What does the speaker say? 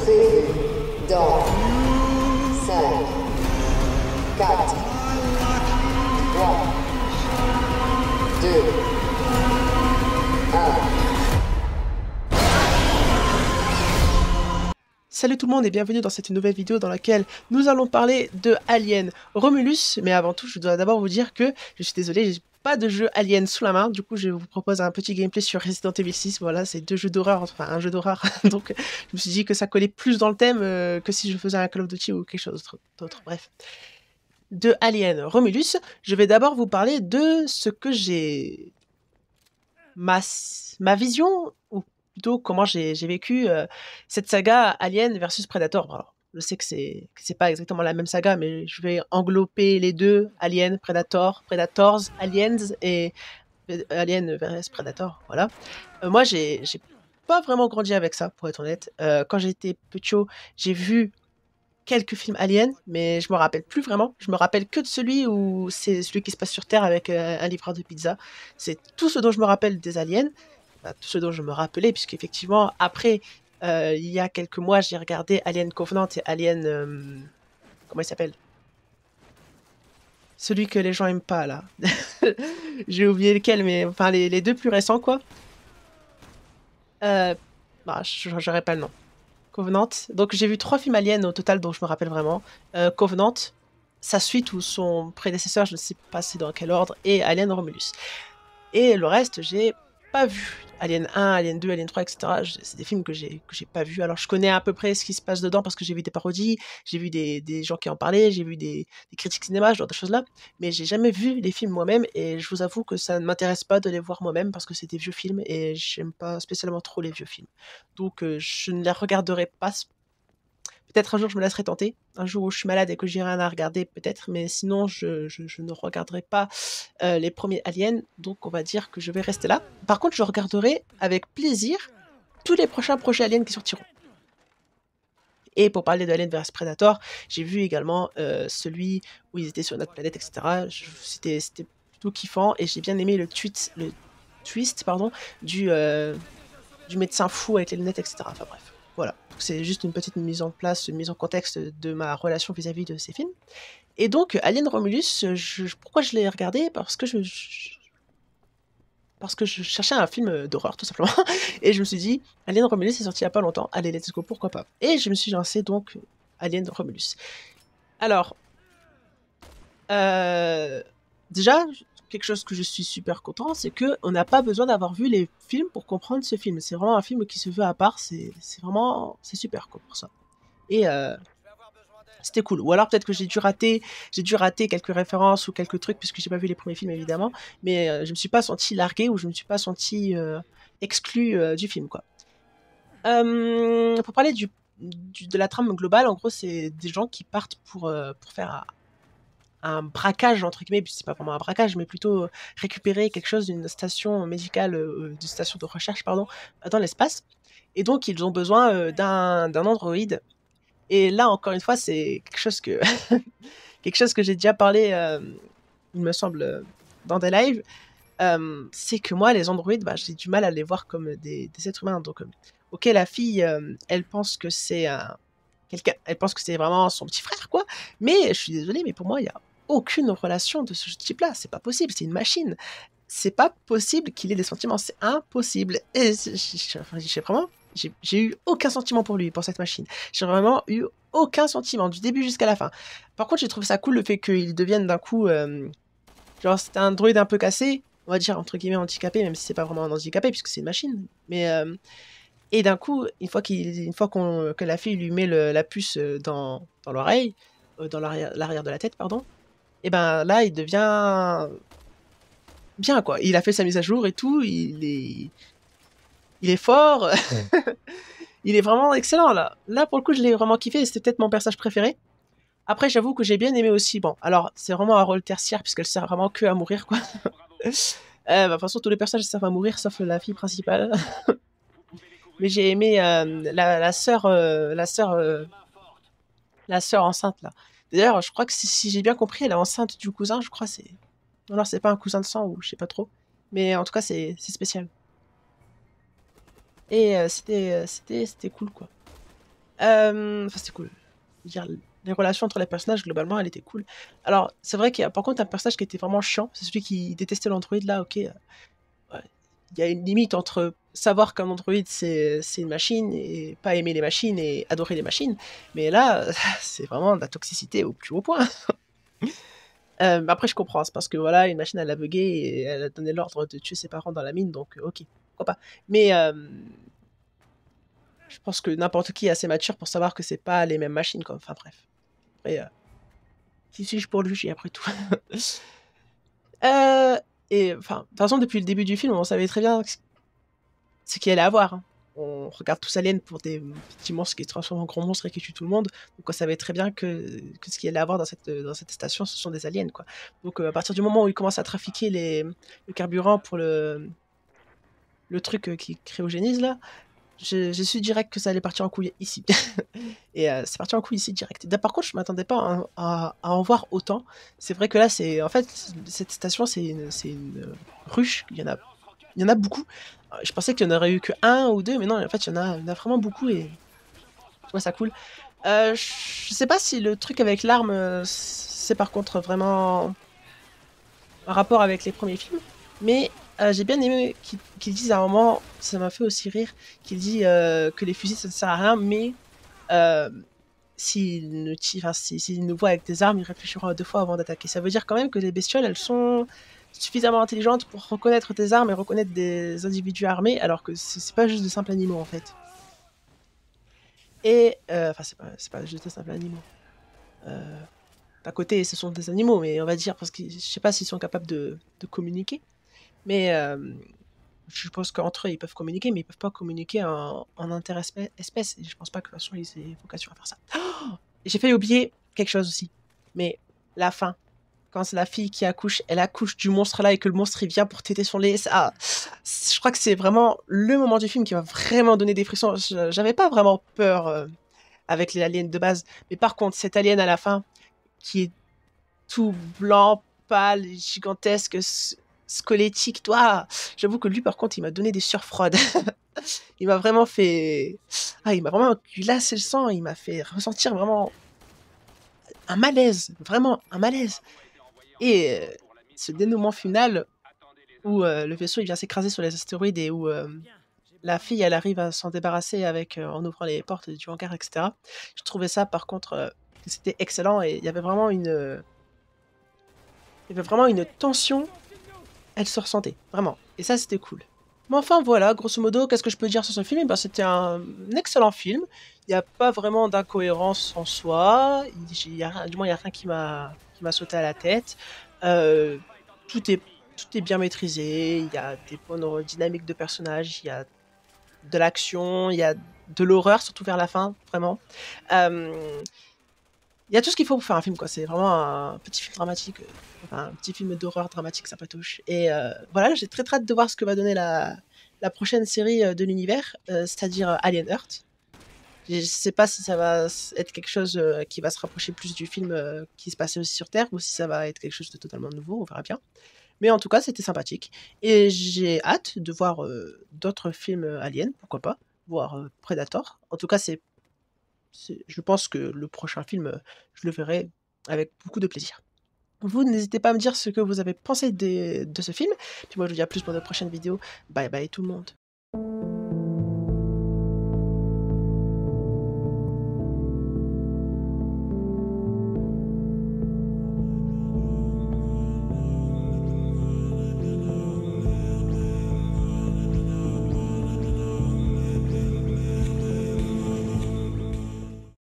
prévu dans 5, 4, 3, 2, 1. Salut tout le monde et bienvenue dans cette nouvelle vidéo dans laquelle nous allons parler de Alien Romulus. Mais avant tout, je dois d'abord vous dire que je suis désolé, j'ai pas de jeu Alien sous la main. Du coup, je vous propose un petit gameplay sur Resident Evil 6. Voilà, c'est deux jeux d'horreur, enfin un jeu d'horreur. Donc, je me suis dit que ça collait plus dans le thème que si je faisais un Call of Duty ou quelque chose d'autre. Bref. De Alien Romulus, je vais d'abord vous parler de ce que j'ai... Ma vision, ou plutôt comment j'ai vécu cette saga Alien versus Predator. Alors, je sais que c'est pas exactement la même saga, mais je vais englober les deux, Alien, Predator, Predators, Aliens et Alien versus Predator, voilà. Moi, j'ai pas vraiment grandi avec ça, pour être honnête. Quand j'étais petit, j'ai vu quelques films Alien, mais je me rappelle plus vraiment. Je me rappelle que de celui où c'est celui qui se passe sur Terre avec un livreur de pizza. C'est tout ce dont je me rappelle des Aliens. Bah, tout ce dont je me rappelais, puisqu'effectivement, après, il y a quelques mois, j'ai regardé Alien Covenant et Alien... comment il s'appelle? Celui que les gens aiment pas, là. J'ai oublié lequel, mais enfin, les deux plus récents, quoi. Bah, j'aurais pas le nom. Covenant. Donc, j'ai vu 3 films Alien au total, dont je me rappelle vraiment. Covenant, sa suite ou son prédécesseur, je ne sais pas c'est dans quel ordre, et Alien Romulus. Et le reste, j'ai pas vu. Alien 1, Alien 2, Alien 3, etc. C'est des films que j'ai pas vus. Alors, je connais à peu près ce qui se passe dedans parce que j'ai vu des parodies, j'ai vu des gens qui en parlaient, j'ai vu des critiques cinéma, ce genre de choses-là. Mais j'ai jamais vu les films moi-même et je vous avoue que ça ne m'intéresse pas de les voir moi-même parce que c'est des vieux films et j'aime pas spécialement trop les vieux films. Donc, je ne les regarderai pas. Peut-être un jour je me laisserai tenter, un jour où je suis malade et que j'ai rien à regarder peut-être, mais sinon je ne regarderai pas les premiers Aliens, donc on va dire que je vais rester là. Par contre je regarderai avec plaisir tous les prochains projets Aliens qui sortiront. Et pour parler de Alien vs Predator, j'ai vu également celui où ils étaient sur notre planète, etc. C'était plutôt kiffant et j'ai bien aimé le twist du médecin fou avec les lunettes, etc. Enfin bref. Voilà, c'est juste une petite mise en place, une mise en contexte de ma relation vis-à-vis de ces films. Et donc, Alien Romulus, pourquoi je l'ai regardé? Parce que je cherchais un film d'horreur, tout simplement. Et je me suis dit, Alien Romulus est sorti il n'y a pas longtemps, allez, let's go, pourquoi pas. Et je me suis lancé donc Alien Romulus. Alors, déjà, quelque chose que je suis super content, c'est qu'on n'a pas besoin d'avoir vu les films pour comprendre ce film. C'est vraiment un film qui se veut à part, c'est super quoi pour ça. Et c'était cool. Ou alors peut-être que j'ai dû rater quelques références ou quelques trucs puisque j'ai pas vu les premiers films évidemment, mais je me suis pas senti largué ou je me suis pas senti exclu du film quoi. Pour parler de la trame globale, en gros c'est des gens qui partent pour faire un braquage entre guillemets, puis c'est pas vraiment un braquage, mais plutôt récupérer quelque chose d'une station médicale, d'une station de recherche pardon, dans l'espace. Et donc ils ont besoin d'un androïde. Et là encore une fois, c'est quelque chose que quelque chose que j'ai déjà parlé, il me semble, dans des lives. C'est que moi, les androïdes, bah, j'ai du mal à les voir comme des êtres humains. Donc, ok, la fille, elle pense que c'est quelqu'un, elle pense que c'est vraiment son petit frère, quoi. Mais je suis désolée, mais pour moi, il y a aucune relation de ce type-là. C'est pas possible, c'est une machine. C'est pas possible qu'il ait des sentiments, c'est impossible. Et j'ai vraiment, j'ai eu aucun sentiment pour lui, pour cette machine. J'ai vraiment eu aucun sentiment, du début jusqu'à la fin. Par contre, j'ai trouvé ça cool le fait qu'il devienne d'un coup, genre c'était un droïde un peu cassé, on va dire entre guillemets handicapé, même si c'est pas vraiment un handicapé puisque c'est une machine. Mais et d'un coup, une fois que la fille lui met la puce dans l'oreille, dans l'arrière de la tête, pardon, et ben là, il devient bien, quoi. Il a fait sa mise à jour et tout, il est fort, il est vraiment excellent, là. Là, pour le coup, je l'ai vraiment kiffé, c'était peut-être mon personnage préféré. Après, j'avoue que j'ai bien aimé aussi, bon, alors, c'est vraiment un rôle tertiaire, puisqu'elle sert vraiment que à mourir, quoi. Bah, de toute façon, tous les personnages servent à mourir, sauf la fille principale. Mais j'ai aimé la sœur enceinte, là. D'ailleurs, je crois que si j'ai bien compris, elle est enceinte du cousin, je crois, c'est... Non, alors c'est pas un cousin de sang, ou je sais pas trop. Mais en tout cas, c'est spécial. Et c'était cool, quoi. Enfin, c'était cool. Je veux dire, les relations entre les personnages, globalement, elle était cool. Alors, c'est vrai qu'il y a par contre un personnage qui était vraiment chiant, c'est celui qui détestait l'android, là, ok. Ouais. Il y a une limite entre savoir qu'un android c'est une machine et pas aimer les machines et adorer les machines, mais là, c'est vraiment de la toxicité au plus haut point. Après, je comprends, c'est parce que voilà, une machine elle a bugué et elle a donné l'ordre de tuer ses parents dans la mine, donc ok, pourquoi pas. Mais je pense que n'importe qui est assez mature pour savoir que c'est pas les mêmes machines, quoi. Enfin bref. Et, qui suis-je pour le juger après tout? Et enfin, de toute façon, depuis le début du film, on savait très bien ce qu'il allait avoir. Hein. On regarde tous Alien pour des petits monstres qui se transforment en gros monstres et qui tuent tout le monde. Donc on savait très bien que ce qu'il allait avoir dans cette station, ce sont des aliens, quoi. Donc à partir du moment où ils commencent à trafiquer le carburant pour le truc qui cryogénise, là, j'ai su direct que ça allait partir en couille ici. Et c'est parti en couille ici direct. Par contre, je m'attendais pas à en voir autant. C'est vrai que là, en fait, cette station, c'est une ruche. Il y en a beaucoup. Je pensais qu'il y en aurait eu que un ou deux, mais non, en fait, il y en a vraiment beaucoup et je trouve ça cool. Je sais pas si le truc avec l'arme, c'est par contre vraiment un rapport avec les premiers films, mais j'ai bien aimé qu'ils disent à un moment, ça m'a fait aussi rire, qu'il dit que les fusils ça ne sert à rien, mais s'ils nous voient avec des armes, ils réfléchiront à deux fois avant d'attaquer. Ça veut dire quand même que les bestioles, elles sont suffisamment intelligentes pour reconnaître des armes et reconnaître des individus armés, alors que c'est pas juste de simples animaux en fait. Et enfin, c'est pas juste de simples animaux. D'un côté, ce sont des animaux, mais on va dire, parce que je sais pas s'ils sont capables de communiquer, mais je pense qu'entre eux, ils peuvent communiquer, mais ils peuvent pas communiquer en interespèce, et je pense pas que de toute façon, ils aient vocation à faire ça. Oh, j'ai failli oublier quelque chose aussi, mais la fin. Quand c'est la fille qui accouche, elle accouche du monstre là et que le monstre il vient pour téter son lait. Je crois que c'est vraiment le moment du film qui m'a vraiment donné des frissons. J'avais pas vraiment peur avec les aliens de base, mais par contre, cet alien à la fin, qui est tout blanc, pâle, gigantesque, squelettique, toi, j'avoue que lui, par contre, il m'a donné des sueurs froides. Il m'a vraiment fait... Ah, il m'a vraiment glacé le sang, il m'a fait ressentir vraiment un malaise, vraiment un malaise. Et ce dénouement final où le vaisseau il vient s'écraser sur les astéroïdes et où la fille elle arrive à s'en débarrasser avec en ouvrant les portes du hangar, etc. Je trouvais ça par contre c'était excellent et il y avait vraiment une tension, elle se ressentait vraiment. Et ça c'était cool. Mais enfin voilà, grosso modo, qu'est-ce que je peux dire sur ce film? Ben, c'était un excellent film. Il n'y a pas vraiment d'incohérence en soi. Du moins, il n'y a rien qui m'a sauté à la tête. Euh, tout est bien maîtrisé. Il y a des bonnes dynamiques de personnages. Il y a de l'action. Il y a de l'horreur, surtout vers la fin, vraiment. Il y a tout ce qu'il faut pour faire un film, quoi. C'est vraiment un petit film dramatique. Enfin, un petit film d'horreur dramatique, ça patouche. Et voilà, j'ai très hâte de voir ce que va donner la prochaine série de l'univers, c'est-à-dire Alien Earth. Je sais pas si ça va être quelque chose qui va se rapprocher plus du film qui se passait aussi sur Terre, ou si ça va être quelque chose de totalement nouveau, on verra bien. Mais en tout cas, c'était sympathique. Et j'ai hâte de voir d'autres films Alien, pourquoi pas, voir Predator. En tout cas, je pense que le prochain film, je le verrai avec beaucoup de plaisir. Vous, n'hésitez pas à me dire ce que vous avez pensé de ce film. Puis moi, je vous dis à plus pour de prochaines vidéos. Bye bye tout le monde.